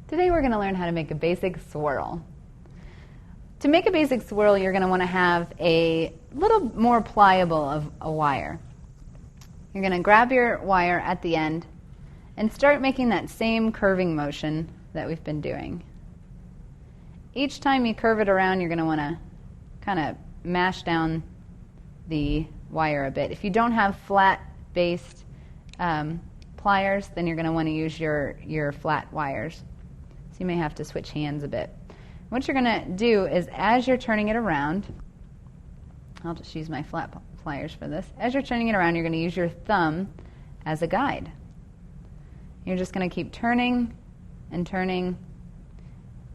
Today we're going to learn how to make a basic swirl. To make a basic swirl, you're going to want to have a little more pliable of a wire. You're going to grab your wire at the end and start making that same curving motion that we've been doing. Each time you curve it around, you're going to want to kind of mash down the wire a bit. If you don't have flat-based pliers, then you're going to want to use your flat wires. So you may have to switch hands a bit. What you're going to do is, as you're turning it around, I'll just use my flat pliers for this. As you're turning it around, you're going to use your thumb as a guide. You're just going to keep turning and turning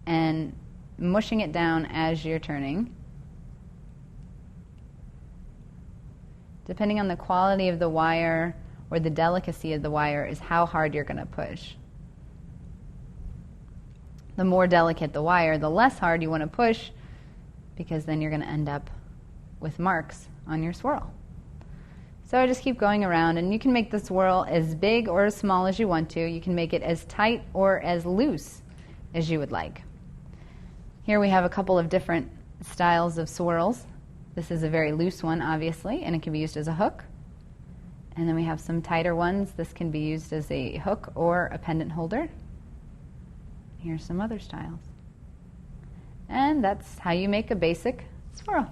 and mushing it down as you're turning. Depending on the quality of the wire or the delicacy of the wire is how hard you're going to push. The more delicate the wire, the less hard you want to push, because then you're going to end up with marks on your swirl. So I just keep going around, and you can make the swirl as big or as small as you want to. You can make it as tight or as loose as you would like. Here we have a couple of different styles of swirls. This is a very loose one, obviously, and it can be used as a hook. And then we have some tighter ones. This can be used as a hook or a pendant holder. Here's some other styles. And that's how you make a basic swirl.